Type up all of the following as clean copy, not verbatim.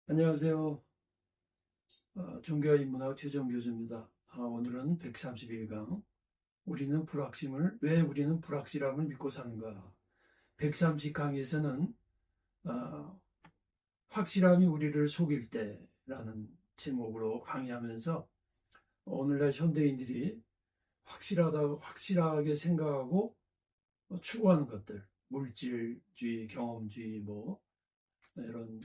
안녕하세요. 종교와 인문학 최정 교수입니다. 오늘은 131강. 왜 우리는 불확실함을 믿고 사는가? 130강에서는 확실함이 우리를 속일 때라는 제목으로 강의하면서 오늘날 현대인들이 확실하게 생각하고 추구하는 것들, 물질주의, 경험주의, 이런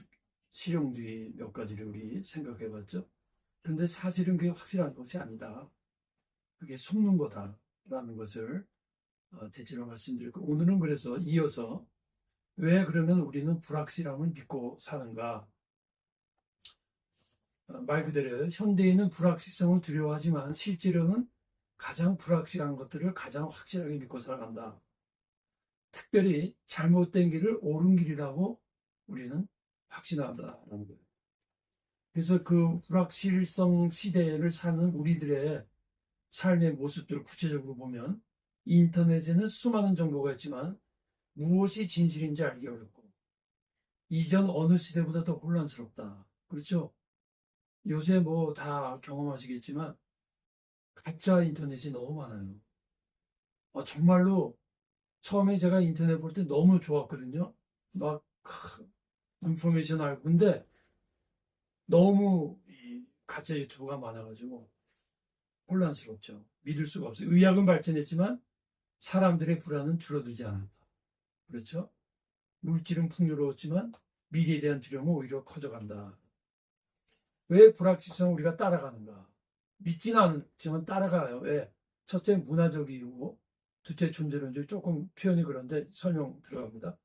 실용주의 몇 가지를 우리 생각해 봤죠. 근데 사실은 그게 확실한 것이 아니다. 그게 속는 거다라는 것을 대체로 말씀드리고, 오늘은 그래서 이어서 왜 그러면 우리는 불확실함을 믿고 사는가? 말 그대로 현대인은 불확실성을 두려워하지만 실제로는 가장 불확실한 것들을 가장 확실하게 믿고 살아간다. 특별히 잘못된 길을 옳은 길이라고 우리는 확신한다라는 거예요. 그래서 그 불확실성 시대를 사는 우리들의 삶의 모습들을 구체적으로 보면 인터넷에는 수많은 정보가 있지만 무엇이 진실인지 알기 어렵고 이전 어느 시대보다 더 혼란스럽다. 그렇죠? 요새 다 경험하시겠지만 가짜 인터넷이 너무 많아요. 정말로 처음에 제가 인터넷 볼 때 너무 좋았거든요. 막 인포메이션 알고 근데 너무 이 가짜 유튜브가 많아가지고 혼란스럽죠. 믿을 수가 없어요. 의학은 발전했지만 사람들의 불안은 줄어들지 않았다. 그렇죠? 물질은 풍요로웠지만 미래에 대한 두려움은 오히려 커져간다. 왜 불확실성을 우리가 따라가는가? 믿지는 않지만 따라가요. 왜? 첫째 문화적이고 둘째 존재론적 조금 표현이 그런데 설명 들어갑니다.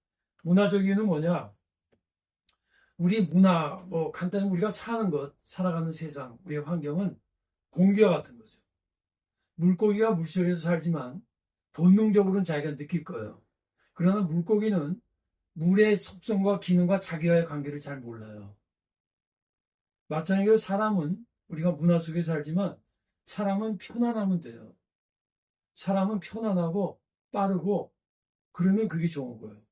문화적 이유는 뭐냐? 우리 문화, 간단히 우리가 사는 것, 살아가는 세상, 우리의 환경은 공기와 같은 거죠. 물고기가 물속에서 살지만 본능적으로는 자기가 느낄 거예요. 그러나 물고기는 물의 속성과 기능과 자기와의 관계를 잘 몰라요. 마찬가지로 사람은 우리가 문화 속에 살지만 사람은 편안하면 돼요. 사람은 편안하고 빠르고 그러면 그게 좋은 거예요.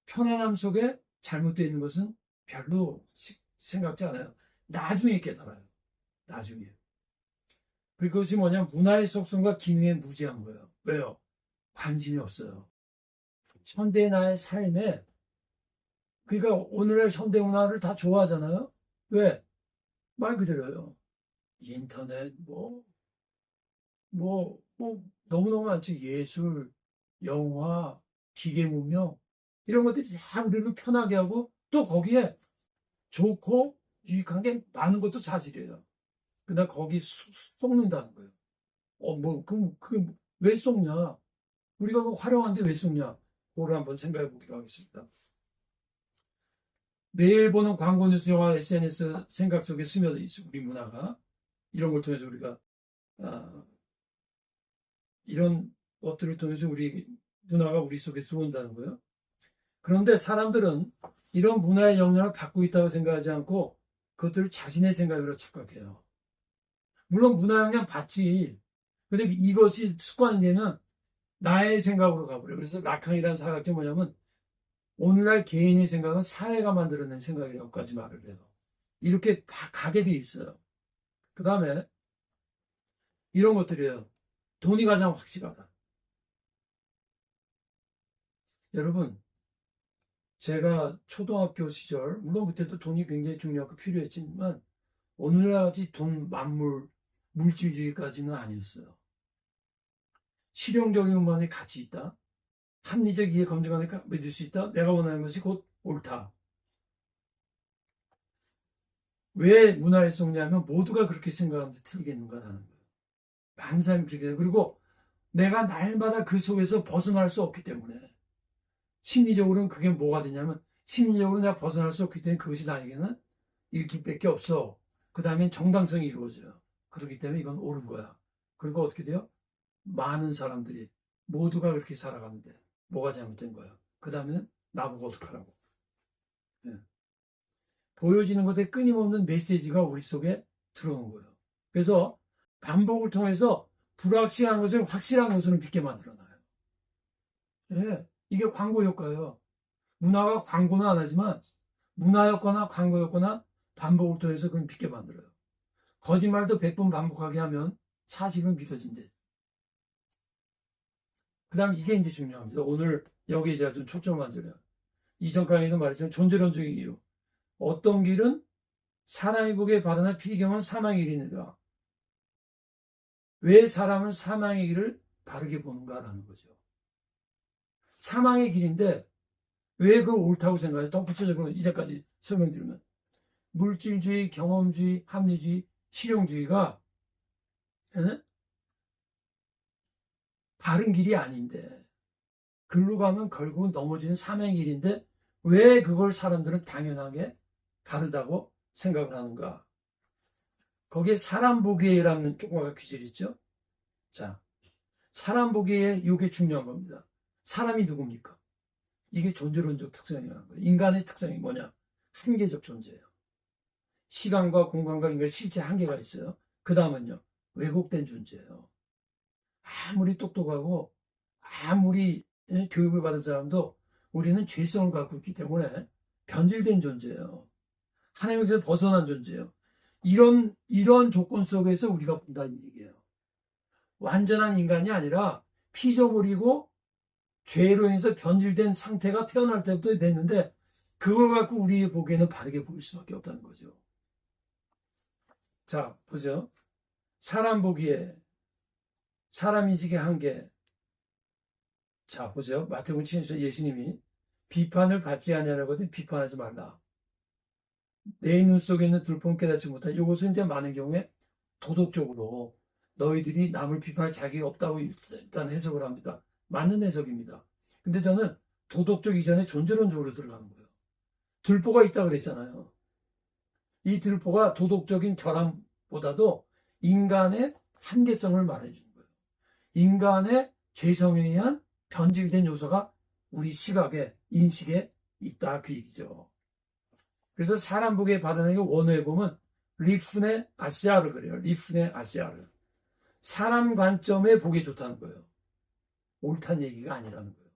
편안함 속에 잘못되어 있는 것은 별로 생각지 않아요. 나중에 깨달아요. 나중에. 그것이 뭐냐면 문화의 속성과 기능에 무지한 거예요. 왜요? 관심이 없어요. 현대 나의 삶에 그러니까 오늘의 현대 문화를 다 좋아하잖아요. 왜? 말 그대로요. 인터넷 너무너무 많죠. 예술, 영화, 기계 문명 이런 것들이 다 우리를 편하게 하고 또 거기에 좋고 유익한 게 많은 것도 사실이에요. 그러나 거기 속는다는 거예요. 왜 속냐? 우리가 그 활용하는데 왜 속냐? 그걸 한번 생각해 보기로 하겠습니다. 매일 보는 광고 뉴스, 영화, SNS 생각 속에 스며들 있어 우리 문화가 이런 걸 통해서 우리가 아, 이런 것들을 통해서 우리 문화가 우리 속에 들어온다는 거예요. 그런데 사람들은 이런 문화의 영향을 받고 있다고 생각하지 않고 그것들을 자신의 생각으로 착각해요. 물론 문화 영향 받지. 근데 이것이 습관이 되면 나의 생각으로 가버려요. 그래서 라칸이라는 사학이 뭐냐면 오늘날 개인의 생각은 사회가 만들어낸 생각이라고까지 말을 해요. 이렇게 가게 돼 있어요. 그 다음에 이런 것들이에요. 돈이 가장 확실하다. 여러분, 제가 초등학교 시절, 물론 그때도 돈이 굉장히 중요하고 필요했지만, 오늘날같이 물질주의까지는 아니었어요. 실용적인 것만이 가치 있다. 합리적 이해 검증하니까 믿을 수 있다. 내가 원하는 것이 곧 옳다. 왜 문화에 속냐면 모두가 그렇게 생각하는데 틀리겠는가라는 거예요. 많은 사람이 그렇게 해요. 그리고 내가 날마다 그 속에서 벗어날 수 없기 때문에 심리적으로는 그게 뭐가 되냐면 심리적으로 내가 벗어날 수 없기 때문에 그것이 나에게는 일길밖에 없어. 그 다음에 정당성이 이루어져요. 그렇기 때문에 이건 옳은 거야. 그리고 어떻게 돼요? 많은 사람들이 모두가 그렇게 살아가는데 뭐가 잘못된 거야. 그 다음에 나보고 어떡하라고. 예. 보여지는 것에 끊임없는 메시지가 우리 속에 들어오는 거예요. 그래서 반복을 통해서 불확실한 것을 확실한 것으로 믿게 만들어놔요. 예. 이게 광고 효과예요. 문화가 광고는 안 하지만 문화였거나 광고였거나 반복을 통해서 그걸 믿게 만들어요. 거짓말도 100번 반복하게 하면 사실은 믿어진대. 그 다음 이게 이제 중요합니다. 오늘 여기에 제가 좀 초점을 맞춰요. 이전 강의도 말했지만 존재론적인 이유. 어떤 길은 사람이 보기에 바르나 필경은 사망의 길이니라. 왜 사람은 사망의 길을 바르게 보는가라는 거죠. 사망의 길인데 왜 그걸 옳다고 생각해요? 더 구체적으로 이제까지 설명드리면 물질주의, 경험주의, 합리주의, 실용주의가 바른 길이 아닌데 글로 가면 결국은 넘어지는 사망의 길인데 왜 그걸 사람들은 당연하게 바르다고 생각을 하는가? 거기에 사람 보기에라는 조그마한 귀절이 있죠. 자, 사람 보기에 이게 중요한 겁니다. 사람이 누굽니까? 이게 존재론적 특성이라는 거예요. 인간의 특성이 뭐냐? 한계적 존재예요. 시간과 공간과 인간의 실제 한계가 있어요. 그 다음은요, 왜곡된 존재예요. 아무리 똑똑하고 아무리 교육을 받은 사람도 우리는 죄성을 갖고 있기 때문에 변질된 존재예요. 하나님에서 벗어난 존재예요. 이런 조건 속에서 우리가 본다는 얘기예요. 완전한 인간이 아니라 피조물이고 죄로 인해서 변질된 상태가 태어날 때부터 됐는데 그걸 갖고 우리 보기에는 바르게 보일 수밖에 없다는 거죠. 자, 보세요. 사람 보기에 사람 인식의 한계. 자, 보세요. 마태복음 7장 예수님이 비판을 받지 아니하라고 하더니 비판하지 말라. 내 눈 속에 있는 들보는 깨닫지 못한 이것은 이제 많은 경우에 도덕적으로 너희들이 남을 비판할 자격이 없다고 일단 해석을 합니다. 맞는 해석입니다. 근데 저는 도덕적 이전에 존재론적으로 들어가는 거예요. 들보가 있다 그랬잖아요. 이 들보가 도덕적인 결함보다도 인간의 한계성을 말해주는 거예요. 인간의 죄성에 의한 변질된 요소가 우리 시각에, 인식에 있다 그 얘기죠. 그래서 사람 보기에 받아내는 원어에 보면 리프네 아시아르 그래요. 리프네 아시아르. 사람 관점에 보기 좋다는 거예요. 옳다는 얘기가 아니라는 거예요.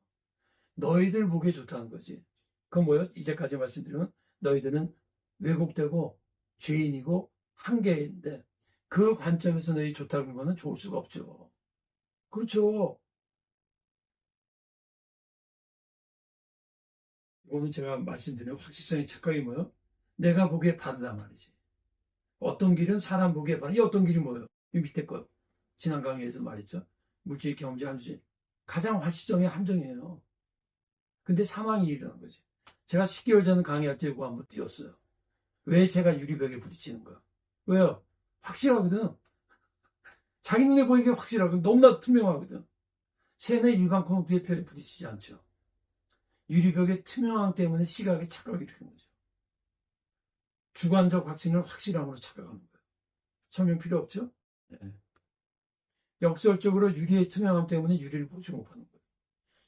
너희들 보기에 좋다는 거지. 그건 뭐예요? 이제까지 말씀드리면 너희들은 왜곡되고 죄인이고 한계인데 그 관점에서 너희 좋다고 하는 거는 좋을 수가 없죠. 그렇죠. 오늘 제가 말씀드린 확실성의 착각이 뭐예요? 내가 보기에 바르다 말이지. 어떤 길은 사람 보기에 바르다. 이 어떤 길이 뭐예요? 이 밑에 거. 지난 강의에서 말했죠. 물질, 경험주, 함수질. 가장 화시성의 함정이에요. 근데 사망이 일어난 거지. 제가 10개월 전 강의할 때 이거 한번 띄웠어요. 왜 제가 유리벽에 부딪히는가? 왜요? 확실하거든. 자기 눈에 보이게 확실하거든. 너무나 투명하거든. 새는 일반 컴퓨터에 부딪히지 않죠. 유리벽의 투명함 때문에 시각에 착각을 일으키는 거죠. 주관적 확신을 확실함으로 착각하는 거예요. 설명 필요 없죠? 네. 역설적으로 유리의 투명함 때문에 유리를 보지 못하는 거예요.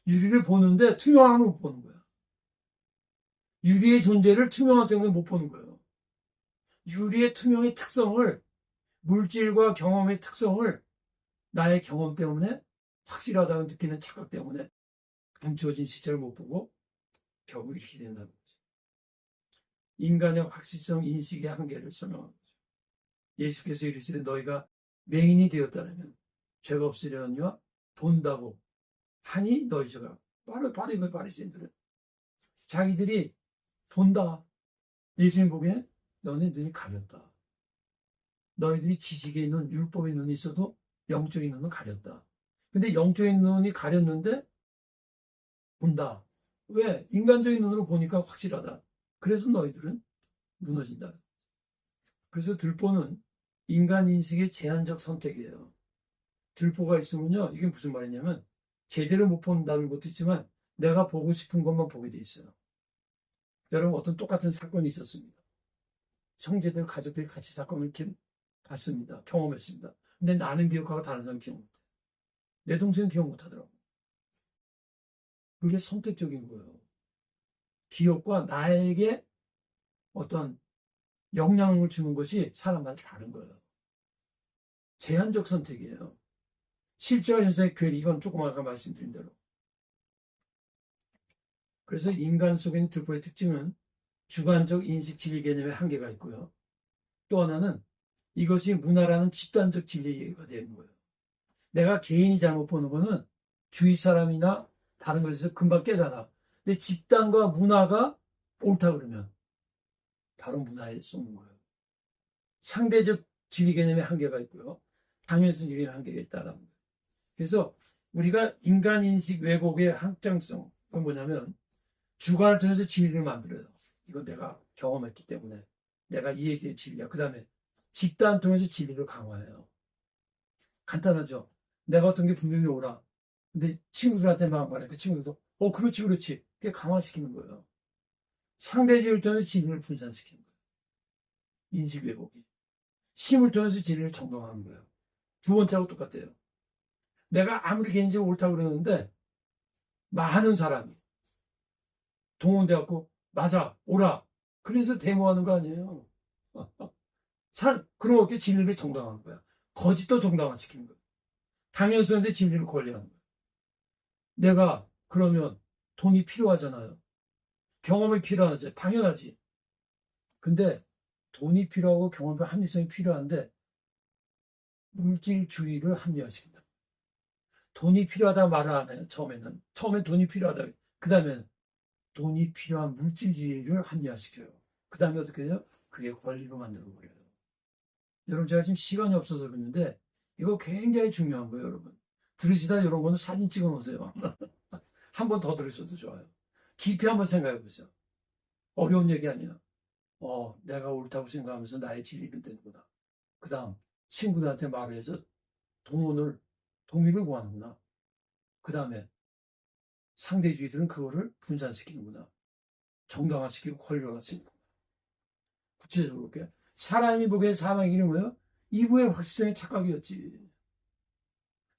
유리를 보는데 투명함을 못 보는 거예요. 유리의 존재를 투명함 때문에 못 보는 거예요. 유리의 투명의 특성을, 물질과 경험의 특성을 나의 경험 때문에 확실하다고 느끼는 착각 때문에 감추어진 실체를 못 보고 결국 이렇게 된다는 거죠. 인간의 확실성 인식의 한계를 설명하는 거죠. 예수께서 이르시되 너희가 맹인이 되었다면 죄가 없으려니와 본다고 하니 너희 죄가 바로 그 바리새인들은 자기들이 본다. 예수님 보기에 너네 눈이 가렸다. 너희들이 지식에 있는 율법의 눈이 있어도 영적인 눈은 가렸다. 근데 영적인 눈이 가렸는데 본다. 왜? 인간적인 눈으로 보니까 확실하다. 그래서 너희들은 무너진다. 그래서 들보는 인간 인식의 제한적 선택이에요. 들보가 있으면요. 이게 무슨 말이냐면 제대로 못 본다는 것도 있지만 내가 보고 싶은 것만 보게 돼 있어요. 여러분 어떤 똑같은 사건이 있었습니다. 형제들, 가족들이 같이 사건을 봤습니다. 경험했습니다. 근데 나는 기억하고 다른 사람은 기억 못해. 내 동생은 기억 못하더라고. 그게 선택적인 거예요. 기억과 나에게 어떤 영향을 주는 것이 사람마다 다른 거예요. 제한적 선택이에요. 실제와 현상의 괴리, 이건 조금 아까 말씀드린 대로. 그래서 인간 속에 있는 들보의 특징은 주관적 인식 진리 개념의 한계가 있고요. 또 하나는 이것이 문화라는 집단적 진리가 되는 거예요. 내가 개인이 잘못 보는 거는 주위 사람이나 다른 것에서 금방 깨달아. 근데 집단과 문화가 옳다 그러면 바로 문화에 쏘는 거예요. 상대적 진리 개념의 한계가 있고요. 당연성 진리의 한계가 있다는 거예요. 그래서 우리가 인간인식 왜곡의 확장성은 뭐냐면 주관을 통해서 진리를 만들어요. 이건 내가 경험했기 때문에 내가 이 얘기의 진리야. 그 다음에 집단 통해서 진리를 강화해요. 간단하죠. 내가 어떤 게 분명히 옳아. 근데 친구들한테 막 말해. 그 친구들도 그렇지 그렇지. 그게 강화시키는 거예요. 상대적을 통해서 진리를 분산시키는 거예요. 인식 왜곡이. 힘을 통해서 진리를 정당화하는 거예요. 두 번째하고 똑같아요. 내가 아무리 개인적으로 옳다고 그러는데 많은 사람이 동원돼갖고 맞아 옳아 그래서 데모하는 거 아니에요. 그런 게 진리를 정당화하는 거야. 거짓도 정당화시키는 거야. 당연성인데 진리를 권리하는 거야. 내가 그러면 돈이 필요하잖아요. 경험이 필요하지. 당연하지. 근데 돈이 필요하고 경험과 합리성이 필요한데 물질주의를 합리화시킨다. 돈이 필요하다 말을 안 해요. 처음엔 돈이 필요하다. 그 다음에 돈이 필요한 물질주의를 합리화시켜요. 그 다음에 어떻게 해요? 그게 권리로 만들어버려요. 여러분 제가 지금 시간이 없어서 그러는데 이거 굉장히 중요한 거예요. 여러분 들으시다 이런 거는 사진 찍어 놓으세요. 한 번 더 들으셔도 좋아요. 깊이 한번 생각해 보세요. 어려운 얘기 아니야. 내가 옳다고 생각하면서 나의 진리가 되는구나. 그 다음 친구들한테 말을 해서 동의를 구하는구나. 그 다음에 상대주의들은 그거를 분산시키는구나. 정당화시키고 권력화시키고. 구체적으로 그렇게 사람이 보기에 사망의 이름은 뭐예요? 이브의 확실성의 착각이었지.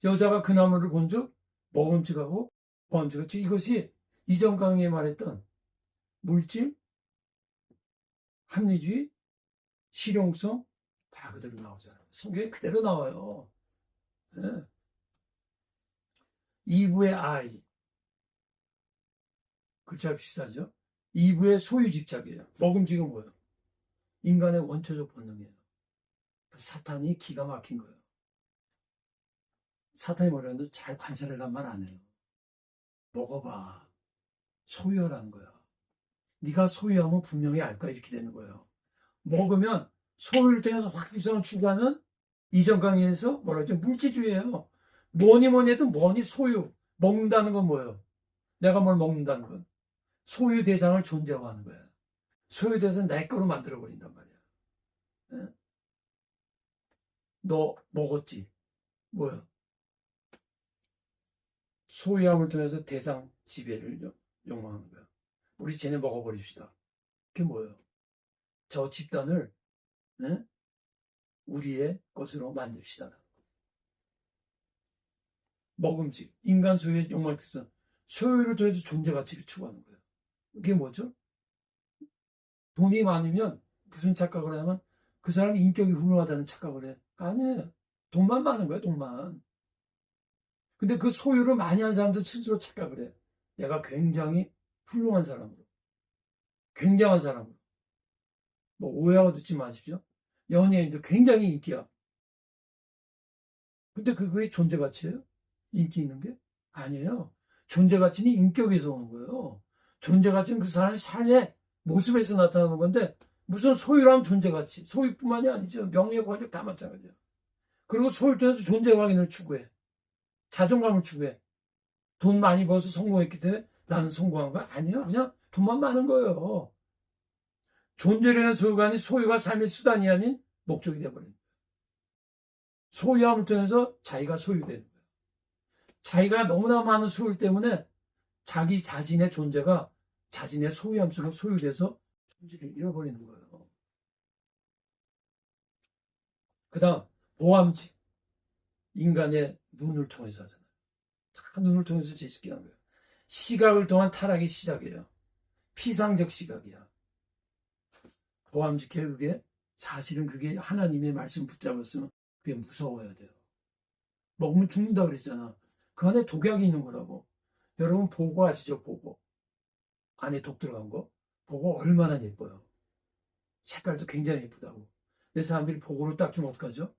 여자가 그 나무를 본 적 먹음직하고 보암직했지. 이것이 이전 강의에 말했던 물질, 합리주의, 실용성 다 그대로 나오잖아요. 성경에 그대로 나와요. 네. 이브의 아이 글자 비슷하죠. 이브의 소유집착이에요. 먹음직은 뭐예요? 인간의 원초적 본능이에요. 사탄이 기가 막힌 거예요. 사탄이 뭐라는데 잘 관찰해란 말 안 해요. 먹어봐. 소유하라는 거야. 네가 소유하면 분명히 알 거야. 이렇게 되는 거예요. 먹으면 소유를 통해서 확립성을 추구하는 이전 강의에서 뭐라 그러죠? 물질주의예요. 뭐니 해도 소유. 먹는다는 건 뭐예요? 내가 뭘 먹는다는 건 소유 대상을 존재화하는 거야. 소유 대상 내 거로 만들어버린단 말이야. 네? 너 먹었지? 뭐야? 소유함을 통해서 대상 지배를 욕망하는 거야. 우리 쟤네 먹어버립시다. 그게 뭐예요? 저 집단을 네? 우리의 것으로 만듭시다. 먹음직, 인간 소유의 욕망 특성, 소유를 통해서 존재 가치를 추구하는 거예요. 이게 뭐죠? 돈이 많으면 무슨 착각을 하냐면 그 사람이 인격이 훌륭하다는 착각을 해. 아니에요. 돈만 많은 거야, 돈만. 근데 그 소유를 많이 한 사람들 스스로 착각을 해. 내가 굉장히 훌륭한 사람으로. 굉장한 사람으로. 뭐 오해하고 듣지 마십시오. 연예인도 굉장히 인기야. 근데 그게 존재 가치예요? 인기 있는 게? 아니에요. 존재 가치는 인격에서 오는 거예요. 존재 가치는 그 사람의 삶의 모습에서 나타나는 건데 무슨 소유라면 존재 가치. 소유뿐만이 아니죠. 명예, 권력 다 마찬가지예요. 그리고 소유를 통해서 존재 확인을 추구해. 자존감을 추구해. 돈 많이 벌어서 성공했기 때문에 나는 성공한 거 아니에요. 그냥 돈만 많은 거예요. 존재를 위한 소유가 아닌 소유가 삶의 수단이 아닌 목적이 되어버린 거예요. 소유함을 통해서 자기가 소유되는 거예요. 자기가 너무나 많은 소유 때문에 자기 자신의 존재가 자신의 소유함 속에 소유돼서 존재를 잃어버리는 거예요. 그 다음 보암직. 인간의 눈을 통해서 하잖아요. 다 눈을 통해서 제시하게 하는 거예요. 시각을 통한 타락의 시작이에요. 피상적 시각이야. 보암직해 그게 사실은 그게 하나님의 말씀 붙잡았으면 그게 무서워야 돼요. 먹으면 죽는다 그랬잖아. 그 안에 독약이 있는 거라고. 여러분 보고 아시죠? 보고. 안에 독 들어간 거. 보고 얼마나 예뻐요. 색깔도 굉장히 예쁘다고. 근데 사람들이 보고를 딱 주면 어떡하죠?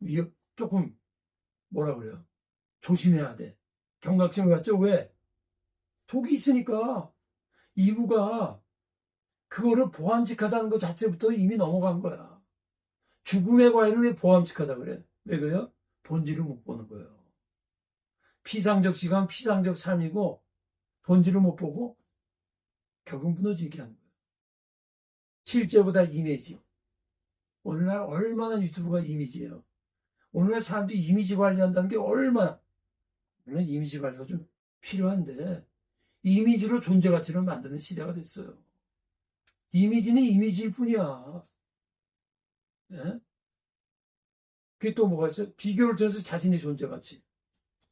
이게 조금 뭐라 그래요? 조심해야 돼. 경각심을 갖죠? 왜? 독이 있으니까 이부가 그거를 보암직하다는 것 자체부터 이미 넘어간 거야. 죽음의 과일을 왜 보암직하다 그래? 왜 그래요? 본질을 못 보는 거예요. 피상적 시간, 피상적 삶이고 본질을 못 보고 결국 무너지게 하는 거예요. 실제보다 이미지. 오늘날 얼마나 유튜브가 이미지예요. 오늘날 사람들이 이미지 관리한다는 게 얼마나, 물론 이미지 관리가 좀 필요한데 이미지로 존재 가치를 만드는 시대가 됐어요. 이미지는 이미지일 뿐이야. 예? 그게 또 뭐가 있어요? 비교를 통해서 자신의 존재 가치.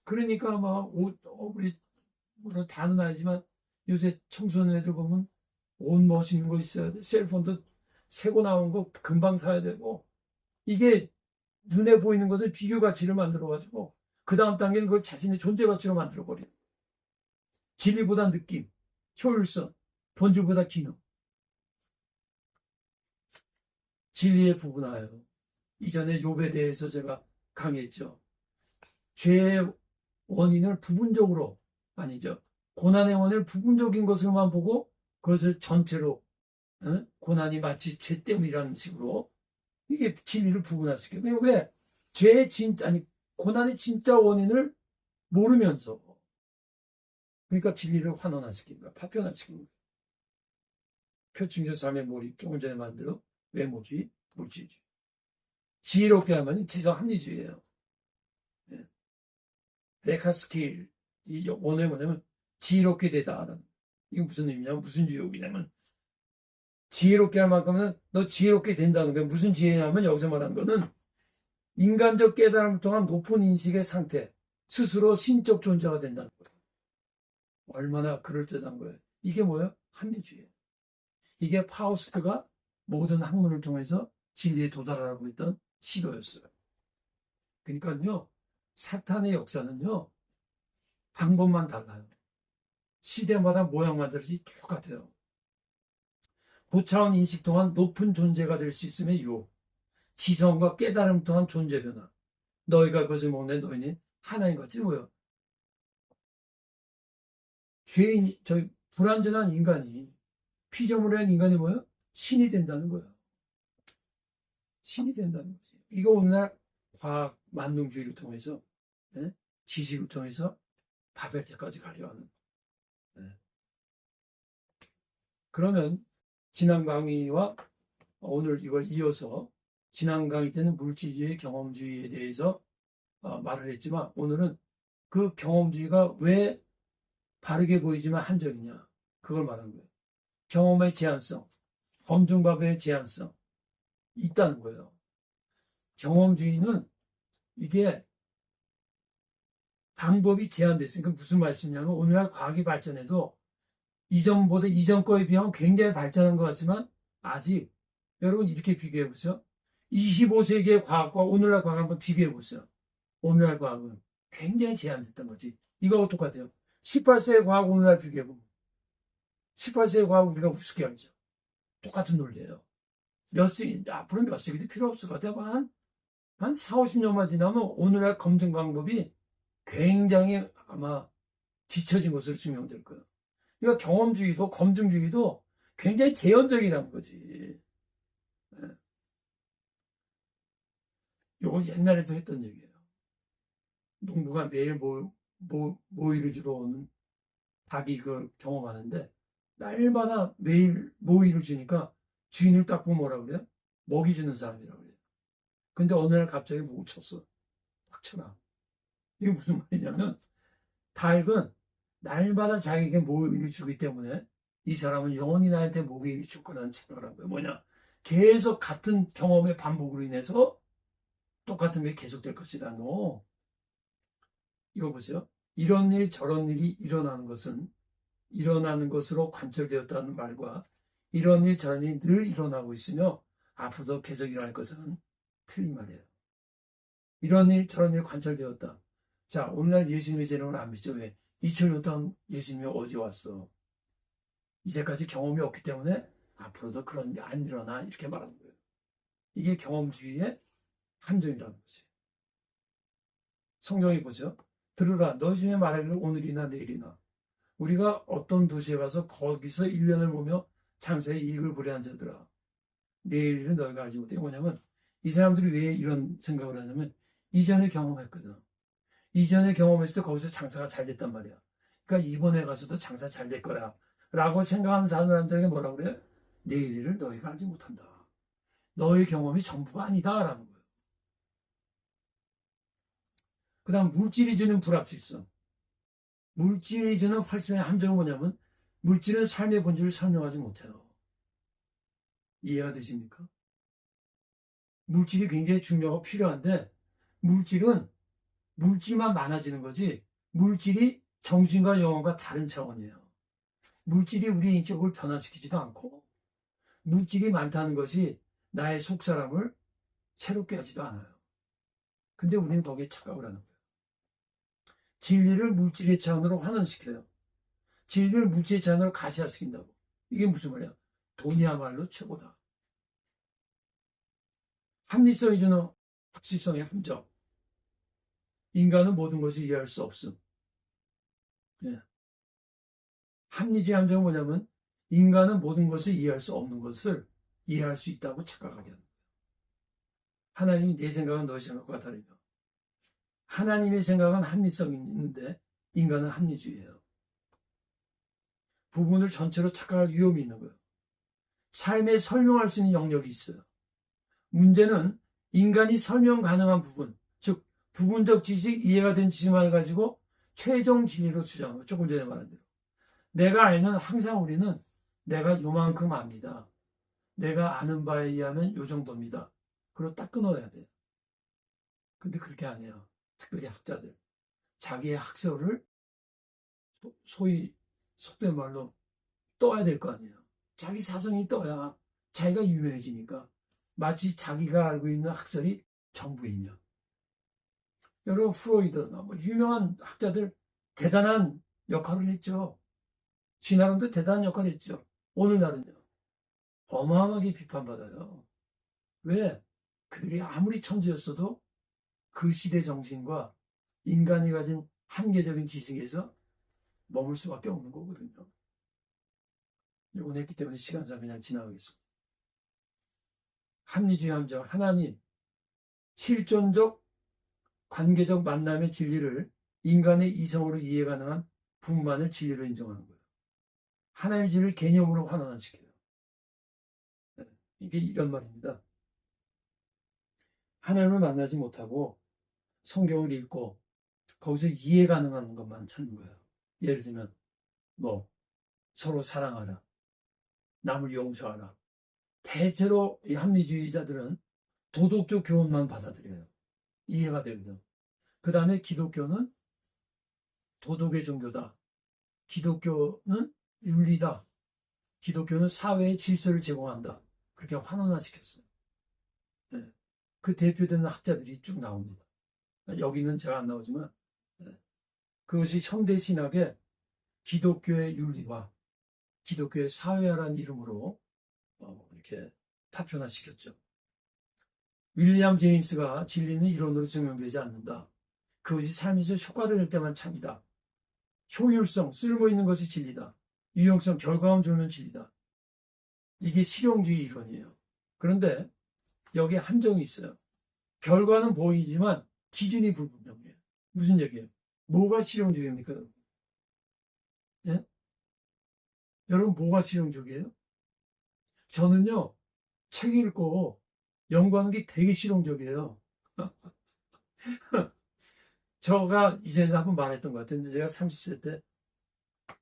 그러니까 우리 물론 다는 아니지만 요새 청소년애들 보면 옷 멋있는 거 있어야 돼. 셀폰도 새고 나온 거 금방 사야 되고 이게 눈에 보이는 것을 비교 가치를 만들어 가지고 그 다음 단계는 그걸 자신의 존재 가치로 만들어 버려. 진리보다 느낌, 효율성, 본질보다 기능. 진리의 부분하여 이전에 욥에 대해서 제가 강의했죠. 죄의 원인을 부분적으로 아니죠. 고난의 원인을 부분적인 것으로만 보고 그것을 전체로 고난이 마치 죄 때문이라는 식으로 이게 진리를 부분화시켜요. 왜? 고난의 진짜 원인을 모르면서 그러니까 진리를 환원화시키는 거야. 파편화시키는 거야. 표충적 삶의 몰입, 조금 전에 만들어 외모주의, 물질주의. 지혜롭게 하면 지성 합리주의예요. 네. 레카스킬 이 원어에 뭐냐면 지혜롭게 되다라는. 이건 무슨 의미냐면 무슨 유혹이냐면 지혜롭게 할 만큼은 너 지혜롭게 된다는 거예요. 무슨 지혜냐면 여기서 말하는 거는 인간적 깨달음을 통한 높은 인식의 상태, 스스로 신적 존재가 된다는 거예요. 얼마나 그럴듯한 거예요. 이게 뭐예요? 합리주의예요. 이게 파우스트가 모든 학문을 통해서 진리에 도달하라고 했던 시도였어요. 그러니까요, 사탄의 역사는요, 방법만 달라요. 시대마다 모양만 다르지 똑같아요. 고차원 인식 동안 높은 존재가 될 수 있음의 유혹, 지성과 깨달음 또한 존재 변화. 너희가 그것을 먹는 너희는 하나님같이 뭐예요? 죄인, 불완전한 인간이, 피조물한 인간이 뭐예요? 신이 된다는 거예요. 신이 된다는 거지. 이거 오늘날 과학 만능주의를 통해서, 지식을 통해서 바벨탑까지 가려 하는. 그러면 지난 강의와 오늘 이걸 이어서 지난 강의 때는 물질주의, 경험주의에 대해서 말을 했지만 오늘은 그 경험주의가 왜 바르게 보이지만 한정이냐 그걸 말한 거예요. 경험의 제한성, 검증법의 제한성 있다는 거예요. 경험주의는 이게 방법이 제한됐으니까 무슨 말씀이냐면 오늘날 과학이 발전해도 이전보다 이전 거에 비하면 굉장히 발전한 것 같지만 아직 여러분 이렇게 비교해 보세요. 25세기의 과학과 오늘날 과학 한번 비교해 보세요. 오늘날 과학은 굉장히 제한됐던 거지. 이거하고 똑같아요. 18세기 과학 오늘날 비교해 보면 18세기 과학 우리가 우습게 알죠. 똑같은 논리예요. 앞으로 몇 세기도 필요 없을 것 같아요. 한 4, 50년만 지나면 오늘날 검증 방법이 굉장히 아마 뒤처진 것으로 증명될 거예요. 그러니까 경험주의도 검증주의도 굉장히 제한적이라는 거지. 이거 옛날에도 했던 얘기예요. 농부가 매일 모이를 주러 오는 닭이 그걸 경험하는데 날마다 매일 모이를 주니까 주인을 딱 보면 뭐라 그래요? 먹이 주는 사람이라고 그래요. 근데 어느 날 갑자기 못 쳤어. 확 쳐라. 이게 무슨 말이냐면 닭은 날마다 자기에게 모이를 주기 때문에 이 사람은 영원히 나한테 모이를 줄 거라는 생각을 한 거예요. 뭐냐? 계속 같은 경험의 반복으로 인해서 똑같은 게 계속될 것이다. 너 이거 보세요. 이런 일 저런 일이 일어나는 것은 일어나는 것으로 관철되었다는 말과 이런 일 저런 일이 늘 일어나고 있으며 앞으로도 계속 일어날 것은 틀린 말이에요. 이런 일 저런 일 관철되었다. 자, 오늘날 예수님의 재림을 안 믿죠. 왜? 2000년 동안 예수님이 어디 왔어? 이제까지 경험이 없기 때문에 앞으로도 그런 게 안 일어나 이렇게 말하는 거예요. 이게 경험주의의 함정이라는 거지. 성경에 보죠. 들으라 너희 중에 말하기를 오늘이나 내일이나 우리가 어떤 도시에 가서 거기서 1년을 보며 장사에 이익을 보려 한 자들아 내일 일은 너희가 알지 못해. 뭐냐면 이 사람들이 왜 이런 생각을 하냐면 이전에 경험했거든. 이전에 경험했을 때 거기서 장사가 잘 됐단 말이야. 그러니까 이번에 가서도 장사 잘 될 거야 라고 생각하는 사람들에게 뭐라 그래? 내일 일을 너희가 알지 못한다. 너의 경험이 전부가 아니다 라는 거예요. 그 다음 물질이 주는 불확실성. 물질이 주는 활성의 함정은 뭐냐면 물질은 삶의 본질을 설명하지 못해요. 이해가 되십니까? 물질이 굉장히 중요하고 필요한데 물질은 물질만 많아지는 거지 물질이 정신과 영혼과 다른 차원이에요. 물질이 우리 인격을 변화시키지도 않고 물질이 많다는 것이 나의 속사람을 새롭게 하지도 않아요. 근데 우리는 거기에 착각을 하는 거예요. 진리를 물질의 차원으로 환원시켜요. 진리를 물질의 차원으로 가시화시킨다고. 이게 무슨 말이야? 돈이야말로 최고다. 합리성이 주는 확실성의 함정. 인간은 모든 것을 이해할 수 없음. 예. 합리주의 함정은 뭐냐면 인간은 모든 것을 이해할 수 없는 것을 이해할 수 있다고 착각하게 하는 거예요. 하나님이 내 생각은 너의 생각과 다르며 하나님의 생각은 합리성이 있는데 인간은 합리주의예요. 부분을 전체로 착각할 위험이 있는 거예요. 삶에 설명할 수 있는 영역이 있어요. 문제는 인간이 설명 가능한 부분, 즉 부분적 지식, 이해가 된 지식만을 가지고 최종 진리로 주장하는 거예요. 조금 전에 말한 대로. 내가 알면 항상 우리는 내가 요만큼 압니다. 내가 아는 바에 의하면 요 정도입니다. 그리고 딱 끊어야 돼요. 근데 그렇게 안 해요. 특별히 학자들. 자기의 학설을 소위 속된 말로 떠야 될 거 아니에요. 자기 사성이 떠야 자기가 유명해지니까 마치 자기가 알고 있는 학설이 전부이냐. 여러분 프로이드나 뭐 유명한 학자들 대단한 역할을 했죠. 진화론도 대단한 역할을 했죠. 오늘날은요. 어마어마하게 비판받아요. 왜? 그들이 아무리 천재였어도 그 시대 정신과 인간이 가진 한계적인 지식에서 머물 수밖에 없는 거거든요. 이건 했기 때문에 시간상 그냥 지나가겠습니다. 합리주의 함정, 하나님, 실존적, 관계적 만남의 진리를 인간의 이성으로 이해 가능한 분만을 진리로 인정하는 거예요. 하나님의 진리를 개념으로 환원시켜요. 이게 이런 말입니다. 하나님을 만나지 못하고 성경을 읽고 거기서 이해 가능한 것만 찾는 거예요. 예를 들면 뭐 서로 사랑하라, 남을 용서하라. 대체로 이 합리주의자들은 도덕적 교훈만 받아들여요. 이해가 되거든. 그 다음에 기독교는 도덕의 종교다. 기독교는 윤리다. 기독교는 사회의 질서를 제공한다. 그렇게 환원화시켰어요. 네. 그 대표되는 학자들이 쭉 나옵니다. 여기는 제가 안 나오지만 네. 그것이 현대 신학의 기독교의 윤리와 기독교의 사회화라는 이름으로 이렇게 파편화시켰죠. 윌리엄 제임스가 진리는 이론으로 증명되지 않는다. 그것이 삶에서 효과를 낼 때만 참이다. 효율성, 쓸모있는 것이 진리다. 유용성, 결과만 주면 진리다. 이게 실용주의 이론이에요. 그런데 여기에 함정이 있어요. 결과는 보이지만 기준이 불분명해요. 무슨 얘기예요? 뭐가 실용주의입니까, 여러분? 예? 여러분, 뭐가 실용적이에요? 저는요, 책 읽고 연구하는 게 되게 실용적이에요. 제가 이전에 한번 말했던 것 같은데, 제가 30세 때,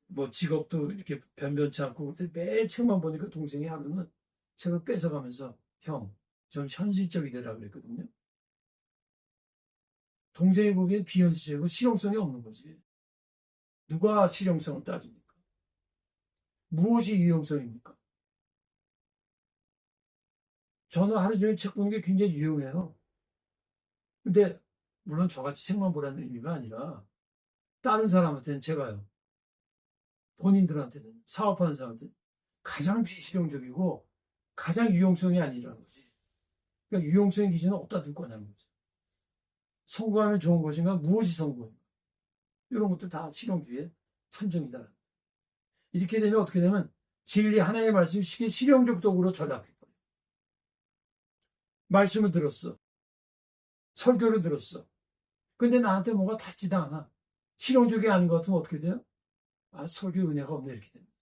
뭐 직업도 이렇게 변변치 않고, 매일 책만 보니까 동생이 하루는 책을 뺏어가면서, 형, 좀 현실적이 되라 그랬거든요. 동생이 보기엔 비현실적이고 실용성이 없는 거지. 누가 실용성을 따집니까? 무엇이 유용성입니까? 저는 하루 종일 책 보는 게 굉장히 유용해요. 근데 물론 저같이 책만 보라는 의미가 아니라 다른 사람한테는 제가요. 본인들한테는, 사업하는 사람한테는 가장 비실용적이고 가장 유용성이 아니라는 거지. 그러니까 유용성의 기준은 어디다 둘 거냐는 거죠. 성공하면 좋은 것인가, 무엇이 성공인가. 이런 것들 다 실용주의의 함정이다. 이렇게 되면 어떻게 되면 진리 하나님의 말씀이 쉽게 실용적 도구로 전락해버려요. 말씀을 들었어. 설교를 들었어. 근데 나한테 뭐가 닿지도 않아. 실용적이 아닌 것 같으면 어떻게 돼요? 아, 설교 은혜가 없네, 이렇게 됩니다.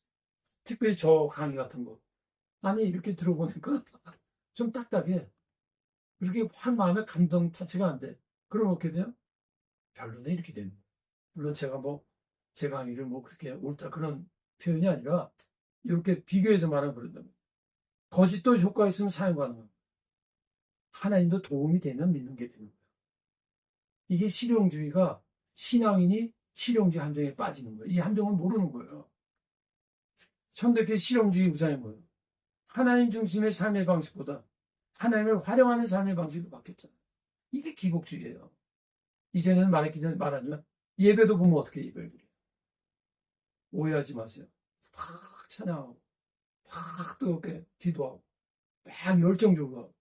특별히 저 강의 같은 거. 아니, 이렇게 들어보니까 좀 딱딱해. 그렇게 확 마음에 감동 타치가 안 돼. 그럼 어떻게 돼요? 별로네, 이렇게 되는 거예요. 물론 제가 제 강의를 그렇게 옳다 그런 표현이 아니라, 이렇게 비교해서 말하면 그런다면. 거짓도 효과가 있으면 사용 가능합니다. 하나님도 도움이 되면 믿는 게 되는 거예요. 이게 실용주의가, 신앙인이 실용주의 함정에 빠지는 거예요. 이 함정을 모르는 거예요. 현대의 실용주의 우상인 거예요. 하나님 중심의 삶의 방식보다 하나님을 활용하는 삶의 방식으로 바뀌었잖아요. 이게 기복주의예요. 이제는 말하자면 예배도 보면 어떻게 예배를 드려요? 오해하지 마세요. 막 찬양하고 막 뜨겁게 기도하고 막 열정적으로 하고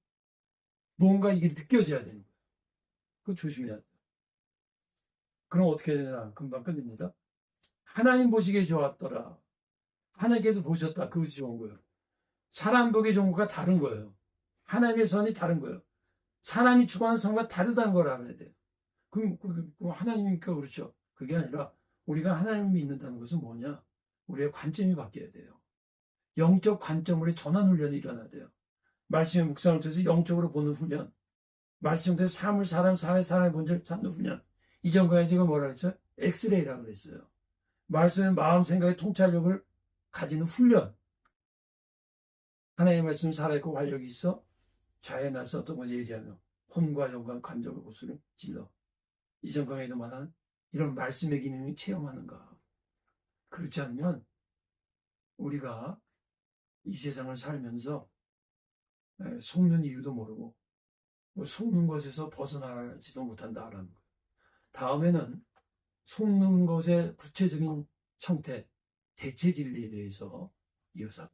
뭔가 이게 느껴져야 되는 거예요. 그거 조심해야 돼요. 그럼 어떻게 되나 금방 끝냅니다. 하나님 보시기에 좋았더라. 하나님께서 보셨다. 그것이 좋은 거예요. 사람 보기 좋은 것과 다른 거예요. 하나님의 선이 다른 거예요. 사람이 추구하는 선과 다르다는 걸 알아야 돼요. 그럼 하나님이니까 그렇죠. 그게 아니라 우리가 하나님을 믿는다는 것은 뭐냐? 우리의 관점이 바뀌어야 돼요. 영적 관점으로 전환 훈련이 일어나야 돼요. 말씀의 묵상을 통해서 영적으로 보는 훈련, 말씀을 통해서 삶을 사회, 사람의 본질을 찾는 훈련. 이전까지 제가 뭐라 그랬죠? 엑스레이라고 그랬어요. 말씀의 마음, 생각의 통찰력을 가지는 훈련. 하나님의 말씀 살아있고 활력이 있어 좌에 나서 어떤 것을 얘기하며 혼과 영과 감정의 고수를 질러. 이전 강의도 말한 이런 말씀의 기능을 체험하는가. 그렇지 않으면 우리가 이 세상을 살면서 속는 이유도 모르고 속는 것에서 벗어나지도 못한다라는 거예요. 다음에는 속는 것의 구체적인 형태, 대체 진리에 대해서 이어서